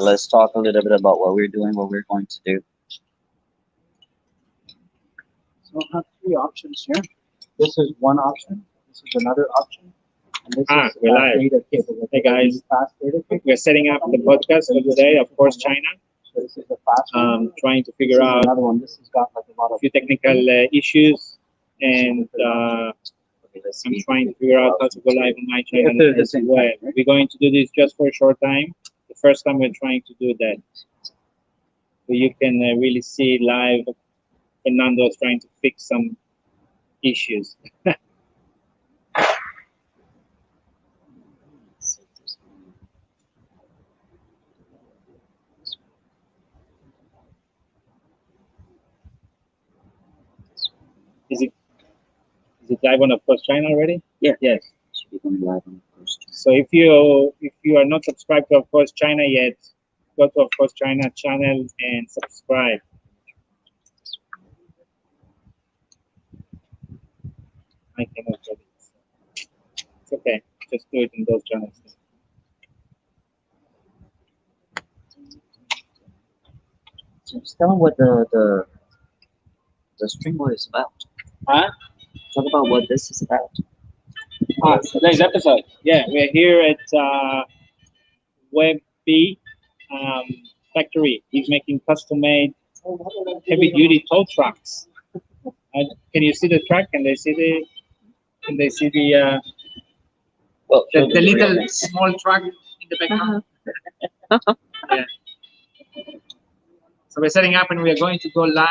Let's talk a little bit about what we're doing, what we're going to do. So I have three options here. This is one option. This is another option. And this is We're live. data cable. Hey guys, Fast data cable. we're setting up the podcast for today. Of course, China. So this is the fast one. Trying to This figure is out another one. This has got like a lot a of few technical issues, and I'm trying to figure out how to go live on my channel If they're the as same well. time, right? We're going to do this just for a short time. The first time we're trying to do that, so you can really see live. Fernando is trying to fix some issues. Is it live on Of Course China already? Yeah. Yes. Should be going live on the first. So if you are not subscribed to Of Course China yet, go to Of Course China channel and subscribe. I cannot get it. It's okay. Just do it in those channels. Just tell them what the Streamboard is about. Huh? Talk about what this is about. Today's episode. Yeah, we're here at WebB factory. He's making custom-made heavy-duty tow trucks. Can you see the truck? Can they see the? Can they see the? Well, The little small truck in the background. Yeah. So we're setting up, and we are going to go live.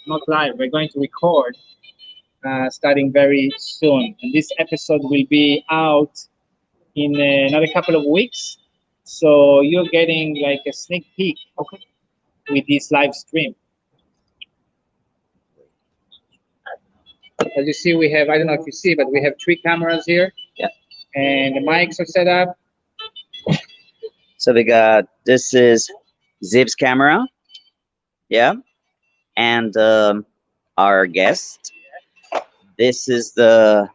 Not live. We're going to record starting very soon. And this episode will be out in another couple of weeks. So you're getting like a sneak peek with this live stream. As you see, we have, I don't know if you see, but we have 3 cameras here. Yeah. And the mics are set up. So we got, this is Zib's camera. Yeah. And our guest. This is the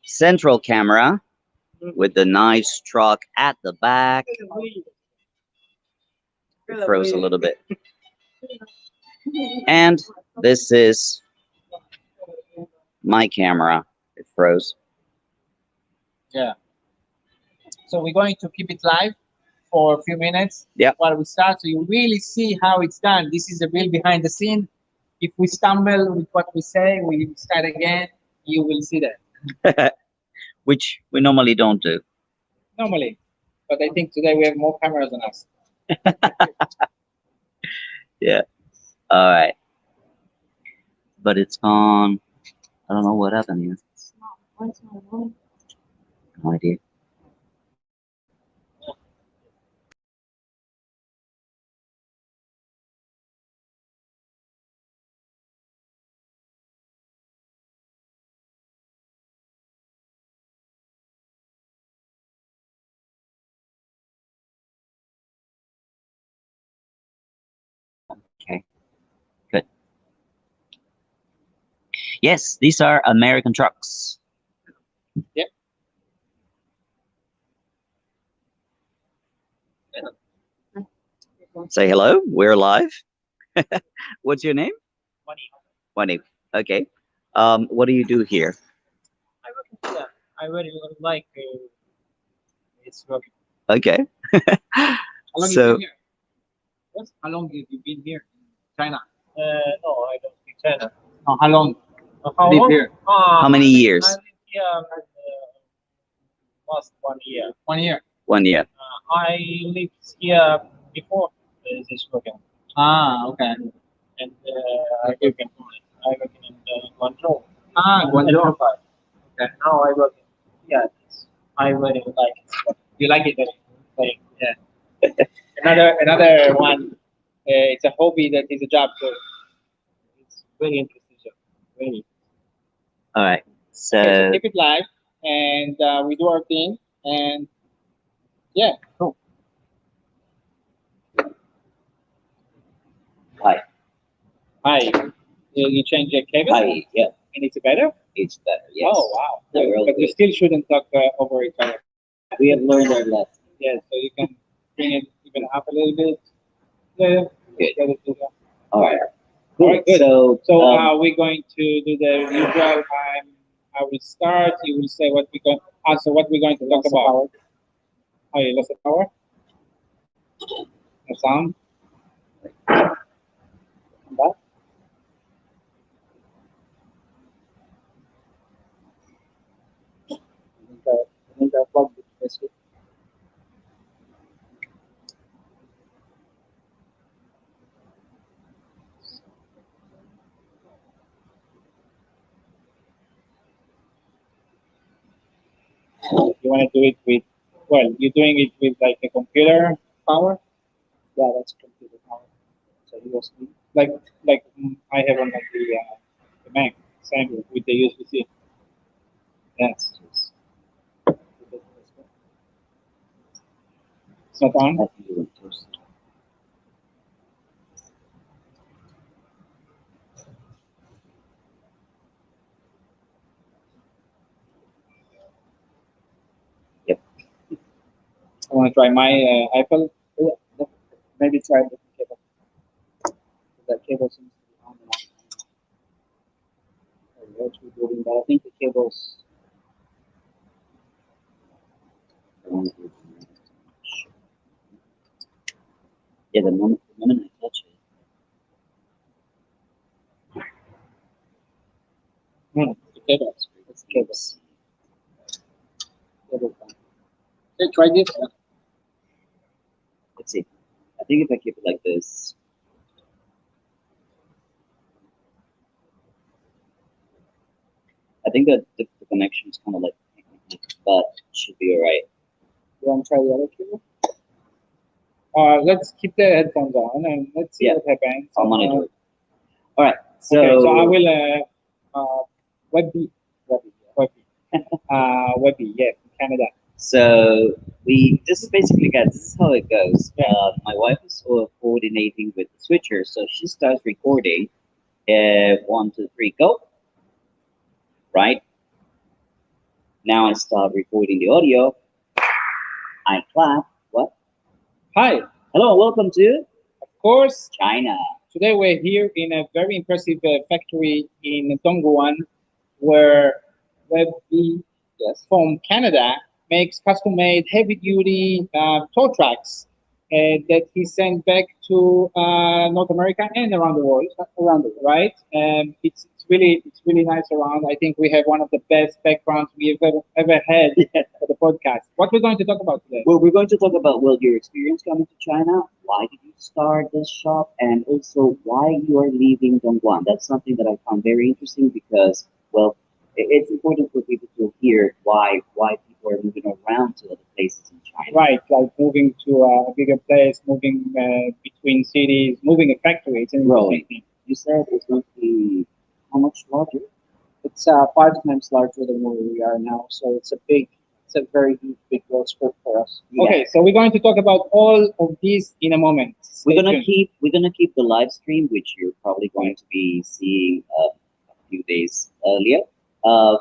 central camera with the nice truck at the back. It froze a little bit. And this is my camera. It froze. Yeah. So we're going to keep it live for a few minutes. Yeah. While we start, so you really see how it's done. This is the real behind the scene. If we stumble with what we say, we start again. You will see that Which we normally don't do. normally. But I think today we have more cameras than us. Yeah. All right. But it's gone. I don't know what happened here. No idea. Okay. Good. Yes, these are American trucks. Yep. Say hello. We're live. What's your name? Money. Wani. Okay. What do you do here? I work in China. I really like it's working. Okay. How long So- you been here? What? How long have you been here in China? No, I don't speak China. Oh, how long? How live long? here? How many years? I live here last 1 year. 1 year. 1 year. I lived here before this program. Okay. And I work in Guangzhou. Guangzhou. Okay. Now I work in I really like it. You like it? Like, yeah. another one. It's a hobby that is a job. So it's very interesting job. Very. All right. So, Okay, so keep it live, and we do our thing, and yeah, cool. hi. Hi. You change your cable? Hi. Yeah. And it's better? It's better. Yes. Oh, wow. Yeah, real But you good. still shouldn't talk over each other. We have learned our lesson. Yeah, so you can bring it even up a little bit. Yeah, Good. get it bigger. All right. All right, good. So, So we're going to do the usual. I will start. You will say what we're going. So what we're going to talk about? Oh, you lost the power. The sound. Come back. I think I plugged it this way. You want to do it with? Well, you're doing it with like a computer power, Yeah, that's computer power. So USB. like I have on the Mac. Same with the USB-C. Yes. Put it this way. It's not on. I think you went first. Yep. I want to try my iPhone. Yeah, maybe try a different cable. That cable seems to be on and off. It's rebooting, but I think the cable's Yeah, the moment I touch it, The cable. it's the cable. Cable's fine. Okay, try this. let's see. I think if I keep it like this, I think that the connection is kind of like, but should be alright. You want to try the other cable? Let's keep the headphones on and let's see Yeah. what happens. I'll monitor it. All right. So, Okay, so I will Webby, Webby, Webby, yeah, from Canada. so this is basically, guys, this is how it goes. My wife is coordinating with the switcher, so she starts recording. 1, 2, 3, go. Right. Now I start recording the audio. I clap. What? Hi, Hello, welcome to of course. China. Today we're here in a very impressive factory in Dongguan, where Webby Yes. from Canada makes custom-made heavy-duty tow trucks that he sent back to North America and around the world. Right? It's really nice around. I think we have one of the best backgrounds we've ever had for the podcast. What we're going to talk about today? Well, we're going to talk about, well, your experience coming to China. Why did you start this shop? And also why you are leaving Dongguan. That's something that I found very interesting because, well, it's important for people to hear why people are moving around to other places in China. Right, like moving to a bigger place, moving between cities, moving a factory. It's an interesting thing. You said it's going to be how much larger? It's 5 times larger than where we are now, so it's a very huge, big growth spurt for us. Okay, so we're going to talk about all of these in a moment. Stay We're gonna tuned. keep the live stream, which you're probably going to be seeing a few days earlier,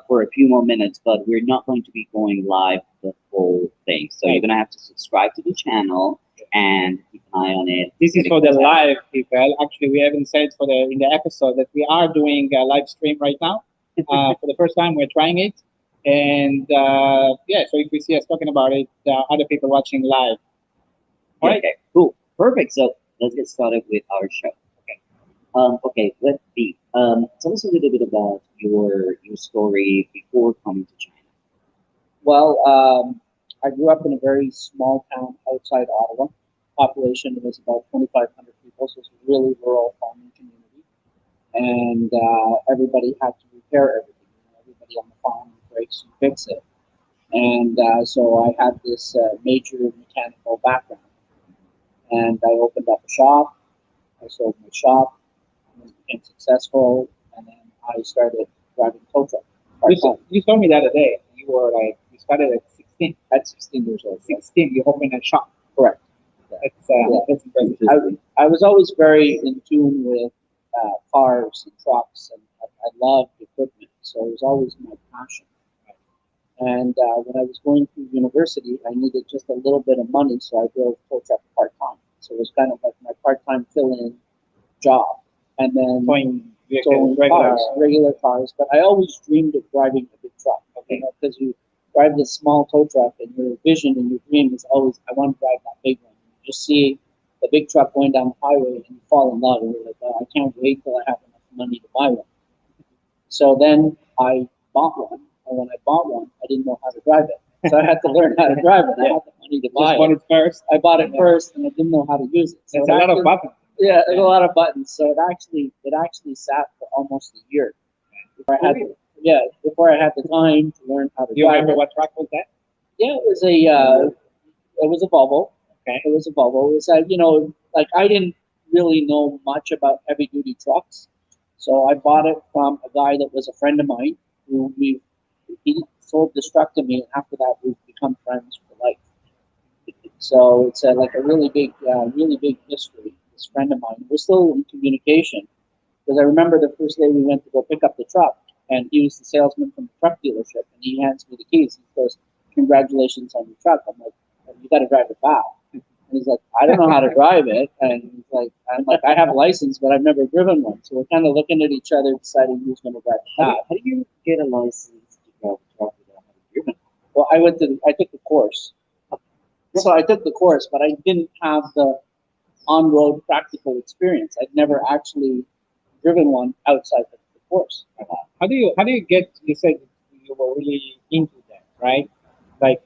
for a few more minutes. But we're not going to be going live the whole thing. So you're gonna have to subscribe to the channel and keep an eye on it. This is for the live people. Actually, we haven't said in the episode that we are doing a live stream right now. For the first time, we're trying it, and yeah. So if you see us talking about it, other people watching live. All right. Okay, cool, perfect. So let's get started with our show. Okay, let's see. Tell us a little bit about your story before coming to China. Well, I grew up in a very small town outside Ottawa. Population was about 2,500 people, so it's a really rural farming community. And everybody had to repair everything. Everybody on the farm breaks and fix it. And so I had this major mechanical background. And I opened up a shop. I sold my shop, and became successful, and then I started driving tow truck. You told me the other day you were like you started at 16. At 16 years old. 16, you opened a shop. Correct. That's impressive. I was always very in tune with cars and trucks, and I loved equipment, so it was always my passion. And when I was going through university, I needed just a little bit of money, so I drove tow truck part time. So it was kind of like my part time fill-in job. And then Towing vehicles, towing regular. cars, regular cars. But I always dreamed of driving a big truck. Okay. Because you drive this small tow truck, and your vision and your dream is always, I want to drive that big one. You just see the big truck going down the highway, and you fall in love, and you're like, oh, I can't wait till I have enough money to buy one. So then I bought one, and when I bought one, I didn't know how to drive it. So I had to learn how to drive it. I had the money to buy Just bought it. it first. I bought it Yeah. first, and I didn't know how to use it. So It's it a lot of actually- buttons. Yeah, there's a lot of buttons. So it actually sat for almost a year before I had before I had the time to learn how to Do you drive remember it. what truck was that? Yeah, it was a Volvo. Okay. It was a Volvo. It was like I didn't really know much about heavy duty trucks, so I bought it from a guy that was a friend of mine who he sold this truck to me, and after that we've become friends for life. So it's like a really big history. This friend of mine, we're still in communication because I remember the first day we went to go pick up the truck, and he was the salesman from the truck dealership, and he hands me the keys. He goes, "Congratulations on your truck." I'm like, "You got to drive it back." And he's like, "I don't know how to drive it," and I'm like, "I have a license, but I've never driven one." So we're kind of looking at each other, deciding who's going to drive it back. How do you get a license to drive a truck without having driven? Well, I took the course. So I took the course, but I didn't have the on-road practical experience. I'd never actually driven one outside the course. How do you get? You said you were really into that, right? Like,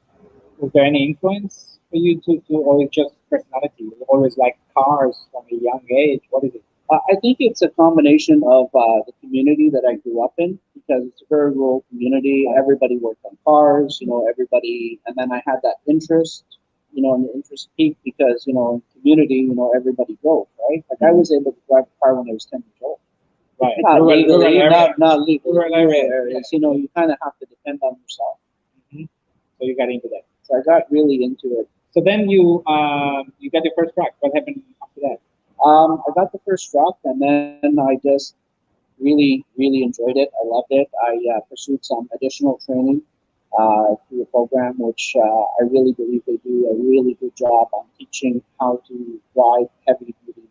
was there any influence for you to or it's just personality? You always like cars from a young age. What is it? I think it's a combination of the community that I grew up in, because it's a very rural community. Everybody worked on cars, everybody, and then I had that interest, and the interest peaked because, in community, everybody drove, right? Like I was able to drive a car when I was 10 years old. Right. Not Rural legally, area. not legally. Rural area. Areas, you kind of have to depend on yourself. Mhm. So you got into that. So I got really into it. So then you got your first truck. What happened after that? I got the first truck, and then I just really, really enjoyed it. I loved it. I pursued some additional training through a program, which I really believe they do a really good job on teaching how to drive heavy duty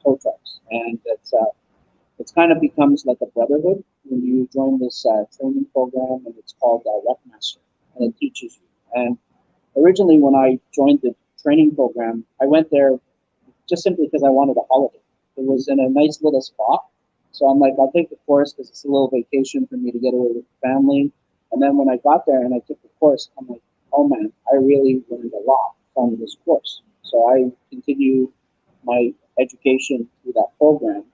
tow trucks. And it's kind of becomes like a brotherhood when you join this training program, and it's called Wreckmaster, and it teaches you. And originally, when I joined the training program, I went there just simply because I wanted a holiday. It was in a nice little spot. So I'm like, I'll take the course because it's a little vacation for me to get away with the family. And then when I got there and I took the course, I'm like, oh man, I really learned a lot from this course. So I continued my education through that program.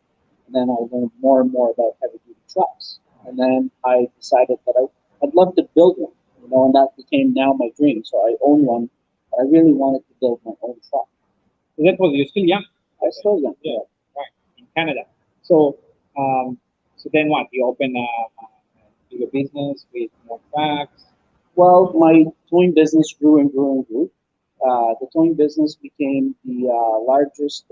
And then I learned more and more about heavy duty trucks. And then I decided that I'd love to build one, and that became now my dream. So I own one, but I really wanted to build my own truck. So that was you're still young. I was still young. Yeah, right, in Canada. So, so then what? You open a bigger business with more trucks. Well, my towing business grew and grew and grew. The towing business became the largest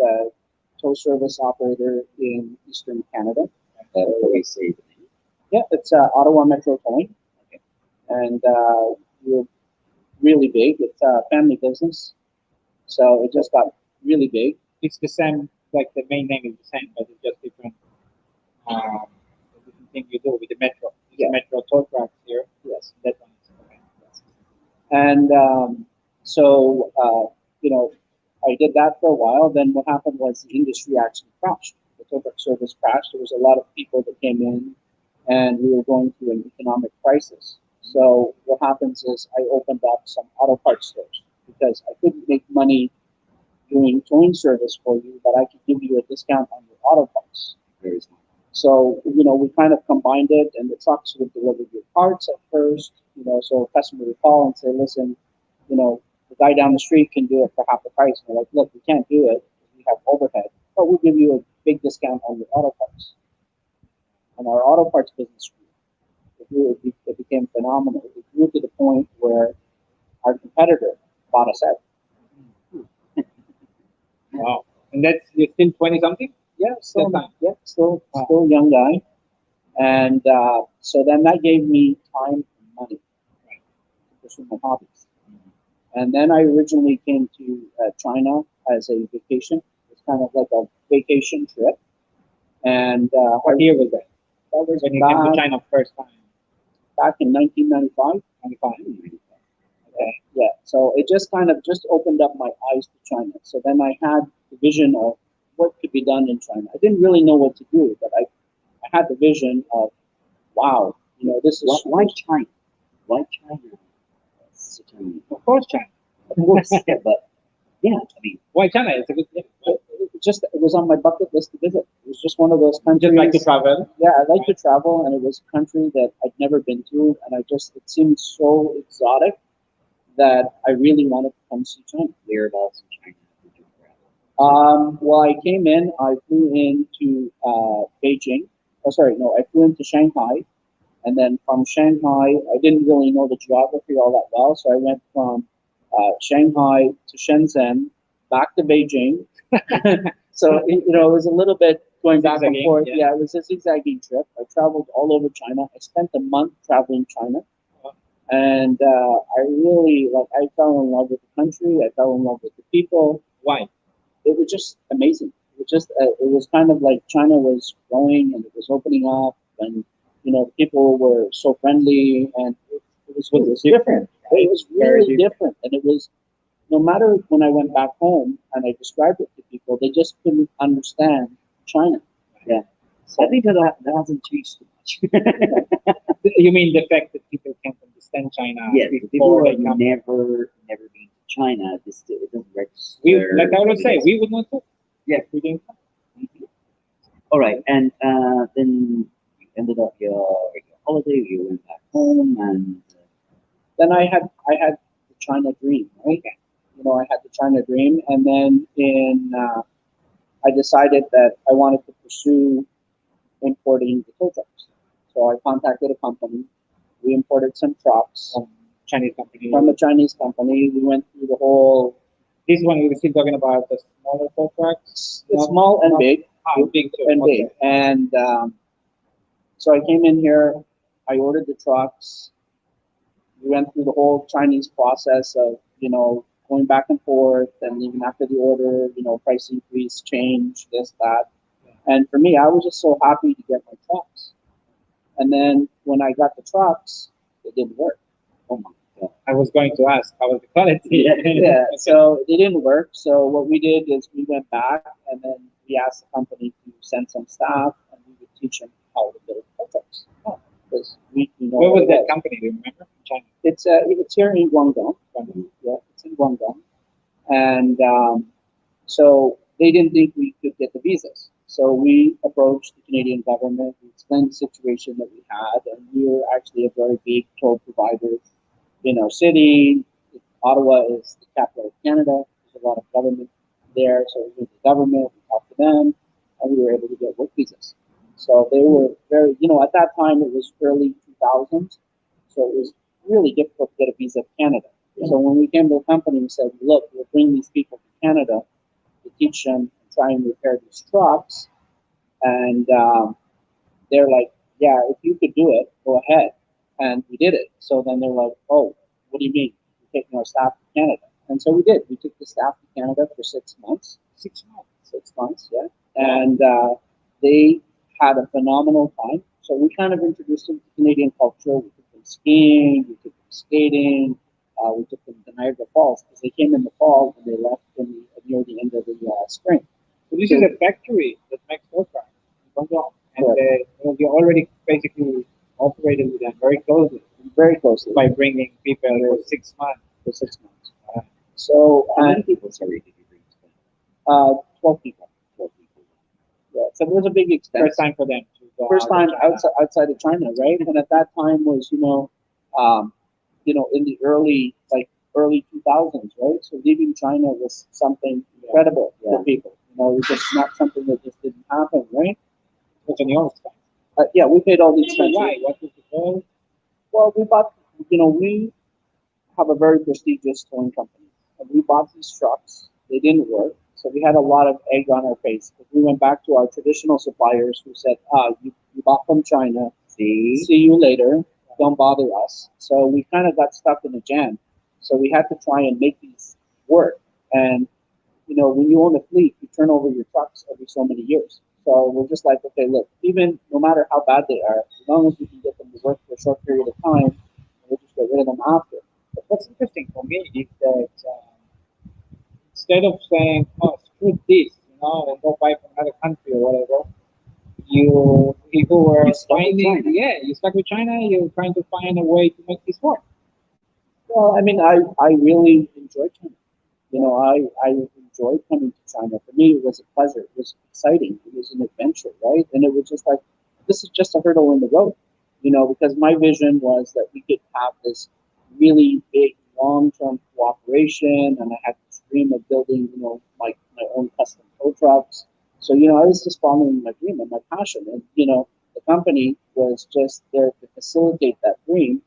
tow service operator in Eastern Canada. We say the name. Yeah, it's Ottawa Metro Towing. Okay. And we're really big. It's a family business. So it just got really big. It's the same, like the main name is the same, but it's just different. Different thing you do with the metro. It's Yeah. Metro tow trucks here. Yes. That one is okay. Yes. And I did that for a while. Then what happened was the industry actually crashed. The tow truck service crashed. There was a lot of people that came in, and we were going through an economic crisis. So what happens is I opened up some auto parts stores because I couldn't make money doing towing service for you, but I could give you a discount on your auto parts. Very small. So, we kind of combined it, and the trucks would deliver your parts at first, so a customer would call and say, listen, the guy down the street can do it for half the price. And we're like, look, we can't do it. We have overhead, but we'll give you a big discount on your auto parts. And our auto parts business grew. It became phenomenal. It grew to the point where our competitor bought us out. Wow. And that's you're still 20 something? Yeah, still, That time. yeah, still Wow. a young guy. And so then that gave me time and money. pursue my hobbies. And then I originally came to China as a vacation. It's kind of like a vacation trip. And What year was that? that was When you came to China first time? back in 1995. 95. Yeah, so it just kind of just opened up my eyes to China. So then I had the vision of what could be done in China. I didn't really know what to do, but I had the vision of, wow, this is Why China? Why China? Such a- Of course, China. Of course, yeah, but yeah, I mean, Why China? It's a good thing. it was on my bucket list to visit. It was just one of those countries. Just like to travel. Yeah, I like to travel, and it was a country that I'd never been to, and it seemed so exotic that I really wanted to come see China. whereabouts in China did you travel? Well, I came in, I flew into Beijing. Oh, sorry, no, I flew into Shanghai. And then from Shanghai, I didn't really know the geography all that well. So I went from Shanghai to Shenzhen, back to Beijing. So, it was a little bit going back and Zigzagging, forth. yeah. Yeah, it was a zigzagging trip. I traveled all over China. I spent a month traveling China. And I really, I fell in love with the country. I fell in love with the people. Why? It was just amazing. It was kind of like China was growing and it was opening up, and people were so friendly, and it was different. It was Very really different, and it was no matter when I went back home and I described it to people, they just couldn't understand China. Yeah, so I think that hasn't changed too much. You mean the fact that people can't understand China Yes, people before who they have come? never been to China, it doesn't register. Like I would say, we would not talk. Yeah. We didn't. Mhm. All right, and then you ended up your holiday. You went back home, and Then I had the China dream, right? I had the China dream, and then I decided that I wanted to pursue importing the tow trucks. So I contacted a company. We imported some trucks Chinese company. from a Chinese company. We went through the whole This one we were still talking about the smaller tow trucks. small and big Big too. and Okay. big. And so I came in here. I ordered the trucks. We went through the whole Chinese process of going back and forth, and even after the order, price increase, change, this, that. And for me, I was just so happy to get my trucks. And then when I got the trucks, it didn't work. oh my god, I was going to ask how was the quality. Yeah, so it didn't work. So what we did is we went back and then we asked the company to send some staff, and we would teach them how to build tow trucks. Because Where was that company? Do you remember? China. It's here in Guangdong. Yeah, it's in Guangdong. And so they didn't think we could get the visas. So we approached the Canadian government. We explained the situation that we had, and we were actually a very big toll provider in our city. Ottawa is the capital of Canada. There's a lot of government there, so we went to the government, we talked to them, and we were able to get work visas. So they were very, at that time it was early 2000s, so it was really difficult to get a visa to Canada. So when we came to the company and said, look, we'll bring these people to Canada to teach them and try and repair these trucks, and they're like, yeah, if you could do it, go ahead. And we did it. So then they're like, oh, what do you mean? You're taking our staff to Canada. And so we did. We took the staff to Canada for 6 months. 6 months. 6 months, yeah. And they had a phenomenal time. So we kind of introduced them to Canadian culture. We took them skiing, we took them skating, we took them to Niagara Falls because they came in the fall and they left near the end of the spring. So this is a factory that makes tow trucks in Guangdong, and you already basically operated with them very closely Very closely by bringing people for 6 months. for 6 months. So how many people? Sorry, did you bring to them? 12 people. 12 people. Yeah, so it was a big expense. First time for them to go First out time of China. outside of China, right? And at that time was in the early 2000s, right? So leaving China was something incredible for people. It was just not something that just didn't happen, right? What's on your expense? Yeah, we paid all the expenses. Why? What was the goal? Well, we bought. We have a very prestigious towing company, and we bought these trucks. They didn't work, so we had a lot of egg on our face. But we went back to our traditional suppliers who said, you bought from China. See, See you later. don't bother us. So we kind of got stuck in a jam. So we had to try and make these work. And when you own a fleet, you turn over your trucks every so many years. So we're just like, okay, look, even no matter how bad they are, as long as we can get them to work for a short period of time, we'll just get rid of them after. But what's interesting for me is that instead of saying, "Oh, screw this," and go buy from another country or whatever, people were You stuck with finding, China. yeah, you stuck with China. You're trying to find a way to make this work. Well, I mean, I really enjoyed China. I enjoyed coming to China. For me, it was a pleasure. It was exciting. It was an adventure, right? And it was just like, this is just a hurdle in the road, because my vision was that we could have this really big, long-term cooperation, and I had this dream of building, my own custom tow trucks. So, I was just following my dream and my passion, and the company was just there to facilitate that dream,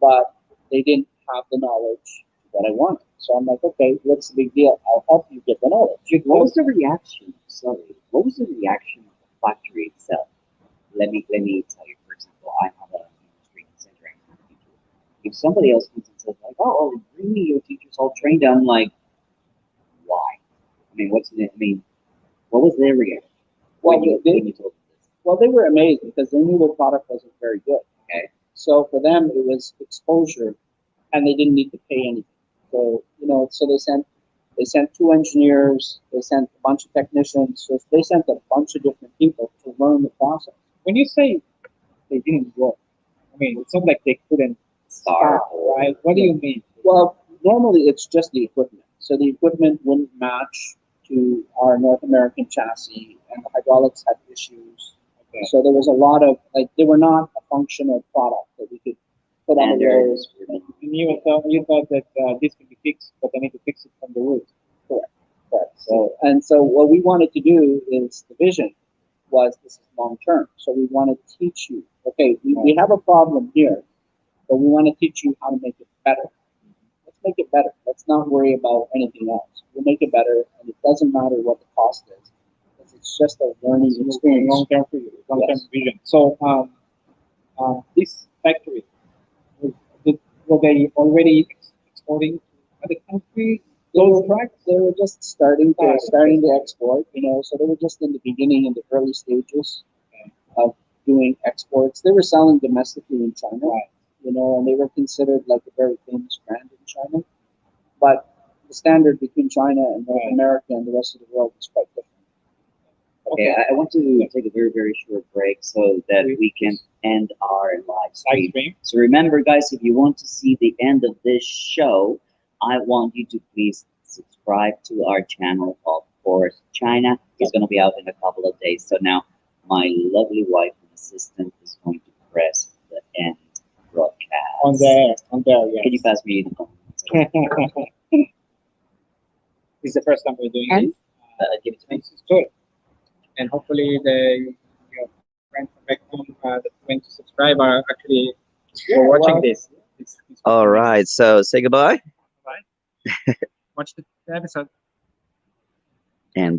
but they didn't have the knowledge that I wanted. So I'm like, okay, what's the big deal? I'll help you get the knowledge. What was the reaction? Sorry, what was the reaction of the factory itself? Let me tell you. For example, I have a training center. I have a teacher. If somebody else comes and says like, "Oh, really? Your teacher's all trained," I'm like, why? I mean, what was their reaction Well, when you told them this? well, they were amazed because they knew their product wasn't very good. Okay. So for them, it was exposure, and they didn't need to pay anything. So so they sent two engineers, they sent a bunch of technicians, so they sent a bunch of different people to learn the process. When you say they didn't work, I mean, it's not like they couldn't Start. right? What do you mean? Well, normally it's just the equipment. So the equipment wouldn't match to our North American chassis, and the hydraulics had issues. Okay. So there was a lot of they were not a functional product that we could put on the road. Standards. And you thought that this could be fixed, but they need to fix it from the root. Correct. So what we wanted to do is the vision was this is long term. So we want to teach you. Okay, we have a problem here, but we want to teach you how to make it better. Let's make it better. Let's not worry about anything else. We'll make it better, and it doesn't matter what the cost is. Because it's just a learning experience. Long term for you, long term Yes. vision. So this factory, was- were they already exporting to other countries? Those trucks? They were just starting Ah, to export, so they were just in the beginning, in the early stages of doing exports. They were selling domestically in China, Right. and they were considered like a very famous brand in China. But the standard between China and North Right. America and the rest of the world is quite different. Okay, I want to take a very, very short break so that we can end our live Live stream. stream. So remember, guys, if you want to see the end of this show, I want you to please subscribe to our channel of Forest China. It's going to be out in a couple of days. So now my lovely wife and assistant is going to press the end broadcast. On there, yeah. Can you pass me the phone? This is the first time we're doing And- this. Give it to me. This is good. And hopefully your friends from back home that went to subscribe are actually watching well- this. It's All right, so say goodbye Watch the episode. and